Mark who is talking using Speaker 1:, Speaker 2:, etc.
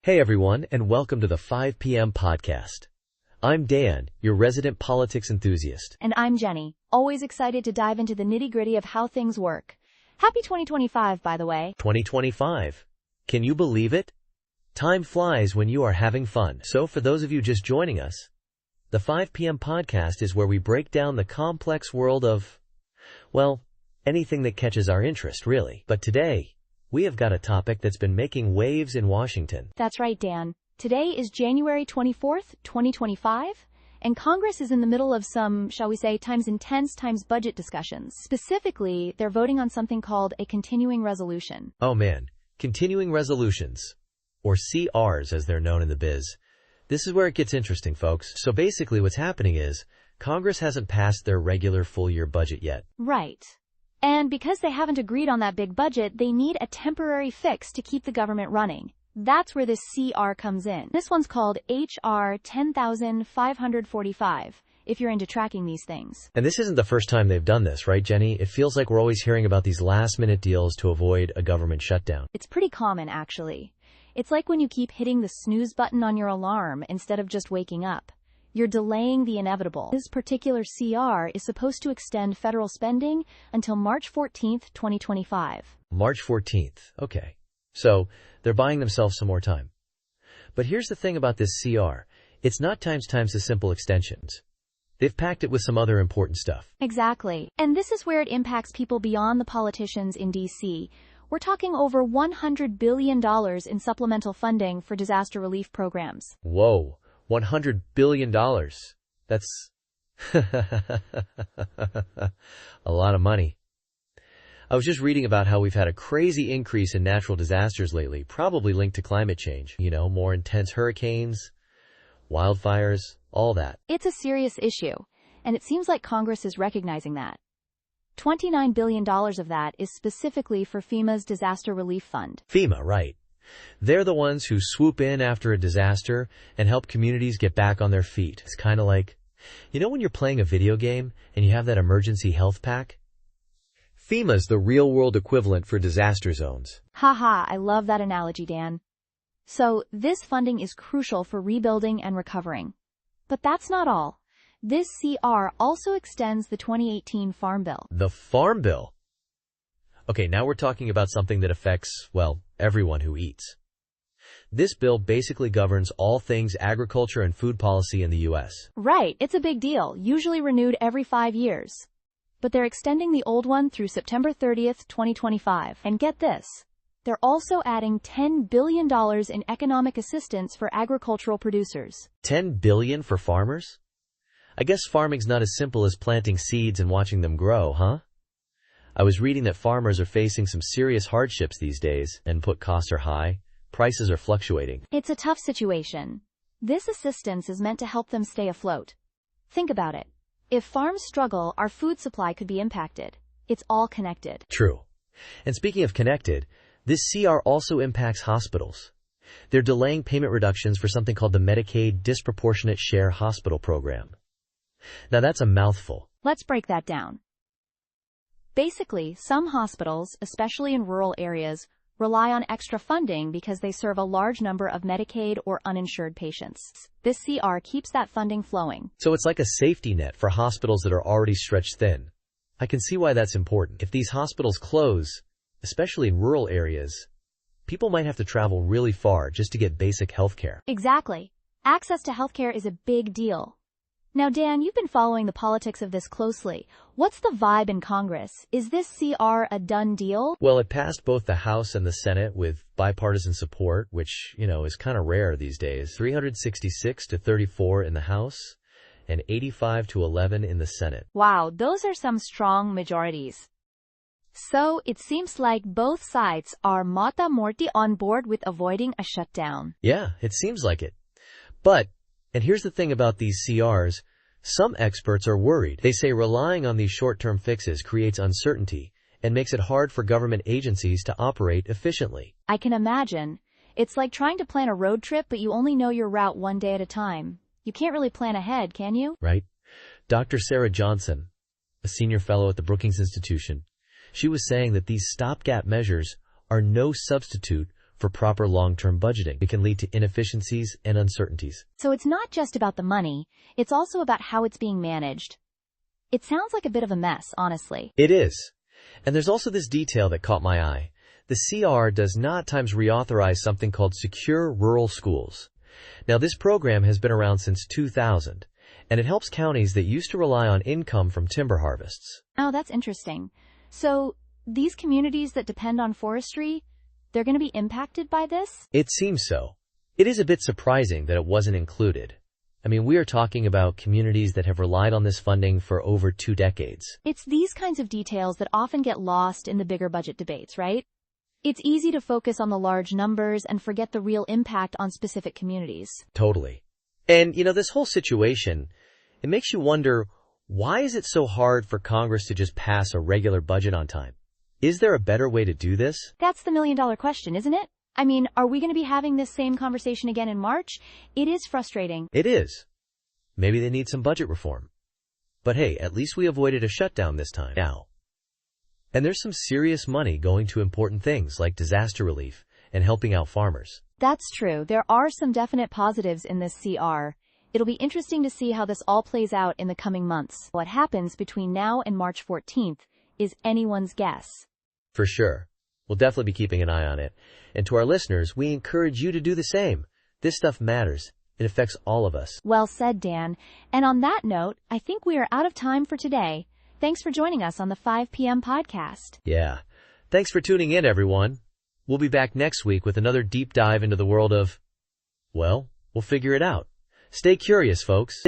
Speaker 1: Hey everyone, and welcome to the 5 p.m. podcast. I'm Dan, your resident politics enthusiast.
Speaker 2: And I'm Jenny, always excited to dive into the nitty-gritty of how things work. Happy 2025, by the way.
Speaker 1: 2025. Can you believe it? Time flies when you are having fun. So for those of you just joining us, the 5 p.m. podcast is where we break down the complex world of, well, anything that catches our interest, really. But today, we have got a topic that's been making waves in Washington.
Speaker 2: That's right, Dan. Today is January 24th, 2025, and Congress is in the middle of some, shall we say, times intense, times budget discussions. Specifically, they're voting on something called a continuing resolution.
Speaker 1: Oh man, continuing resolutions, or CRs as they're known in the biz. This is where it gets interesting, folks. So basically what's happening is, Congress hasn't passed their regular full-year budget yet.
Speaker 2: Right. And because they haven't agreed on that big budget, they need a temporary fix to keep the government running. That's where this CR comes in. This one's called HR 10,545, if you're into tracking these things.
Speaker 1: And this isn't the first time they've done this, right, Jenny? It feels like we're always hearing about these last-minute deals to avoid a government shutdown.
Speaker 2: It's pretty common, actually. It's like when you keep hitting the snooze button on your alarm instead of just waking up. You're delaying the inevitable. This particular CR is supposed to extend federal spending until March 14th, 2025.
Speaker 1: March 14th. Okay. So, they're buying themselves some more time. But here's the thing about this CR. It's not times the simple extensions. They've packed it with some other important stuff.
Speaker 2: Exactly. And this is where it impacts people beyond the politicians in D.C. We're talking over $100 billion in supplemental funding for disaster relief programs.
Speaker 1: Whoa. $100 billion. That's a lot of money. I was just reading about how we've had a crazy increase in natural disasters lately, probably linked to climate change. You know, more intense hurricanes, wildfires, all that.
Speaker 2: It's a serious issue, and it seems like Congress is recognizing that. $29 billion of that is specifically for FEMA's Disaster Relief Fund.
Speaker 1: FEMA, right. They're the ones who swoop in after a disaster and help communities get back on their feet. It's kind of like, you know when you're playing a video game and you have that emergency health pack? FEMA's the real-world equivalent for disaster zones.
Speaker 2: Haha, I love that analogy, Dan. So, this funding is crucial for rebuilding and recovering. But that's not all. This CR also extends the 2018 Farm Bill.
Speaker 1: The Farm Bill? Okay, now we're talking about something that affects, well, everyone who eats. This bill basically governs all things agriculture and food policy in the U.S.
Speaker 2: Right, it's a big deal, usually renewed every 5 years. But they're extending the old one through September 30th, 2025. And get this, they're also adding $10 billion in economic assistance for agricultural producers.
Speaker 1: $10 billion for farmers? I guess farming's not as simple as planting seeds and watching them grow, huh? I was reading that farmers are facing some serious hardships these days. Input costs are high, prices are fluctuating.
Speaker 2: It's a tough situation. This assistance is meant to help them stay afloat. Think about it. If farms struggle, our food supply could be impacted. It's all connected.
Speaker 1: True. And speaking of connected, this CR also impacts hospitals. They're delaying payment reductions for something called the Medicaid Disproportionate Share Hospital Program. Now that's a mouthful.
Speaker 2: Let's break that down. Basically, some hospitals, especially in rural areas, rely on extra funding because they serve a large number of Medicaid or uninsured patients. This CR keeps that funding flowing.
Speaker 1: So it's like a safety net for hospitals that are already stretched thin. I can see why that's important. If these hospitals close, especially in rural areas, people might have to travel really far just to get basic health care.
Speaker 2: Exactly. Access to healthcare is a big deal. Now, Dan, you've been following the politics of this closely. What's the vibe in Congress? Is this CR a done deal?
Speaker 1: Well, it passed both the House and the Senate with bipartisan support, which, is kind of rare these days. 366 to 34 in the House and 85 to 11 in the Senate.
Speaker 2: Wow, those are some strong majorities. So, it seems like both sides are mata morti on board with avoiding a shutdown.
Speaker 1: Yeah, it seems like it. But, and here's the thing about these CRs, some experts are worried. They say relying on these short-term fixes creates uncertainty and makes it hard for government agencies to operate efficiently.
Speaker 2: I can imagine. It's like trying to plan a road trip, but you only know your route one day at a time. You can't really plan ahead, can you?
Speaker 1: Right. Dr. Sarah Johnson, a senior fellow at the Brookings Institution, she was saying that these stopgap measures are no substitute for proper long-term budgeting. It can lead to inefficiencies and uncertainties.
Speaker 2: So it's not just about the money, it's also about how it's being managed. It sounds like a bit of a mess, honestly.
Speaker 1: It is. And there's also this detail that caught my eye. The CR does not times reauthorize something called Secure Rural Schools. Now, this program has been around since 2000, and it helps counties that used to rely on income from timber harvests.
Speaker 2: Oh, that's interesting. So, these communities that depend on forestry, they're going to be impacted by this?
Speaker 1: It seems so. It is a bit surprising that it wasn't included. I mean, we are talking about communities that have relied on this funding for over 2 decades.
Speaker 2: It's these kinds of details that often get lost in the bigger budget debates, right? It's easy to focus on the large numbers and forget the real impact on specific communities.
Speaker 1: Totally. And, this whole situation, it makes you wonder, why is it so hard for Congress to just pass a regular budget on time? Is there a better way to do this?
Speaker 2: That's the million-dollar question, isn't it? I mean, are we going to be having this same conversation again in March? It is frustrating.
Speaker 1: It is. Maybe they need some budget reform. But hey, at least we avoided a shutdown this time. Now. And there's some serious money going to important things like disaster relief and helping out farmers.
Speaker 2: That's true. There are some definite positives in this CR. It'll be interesting to see how this all plays out in the coming months. What happens between now and March 14th is anyone's guess.
Speaker 1: For sure. We'll definitely be keeping an eye on it. And to our listeners, we encourage you to do the same. This stuff matters. It affects all of us.
Speaker 2: Well said, Dan. And on that note, I think we are out of time for today. Thanks for joining us on the 5 p.m. podcast.
Speaker 1: Yeah. Thanks for tuning in, everyone. We'll be back next week with another deep dive into the world of, well, we'll figure it out. Stay curious, folks.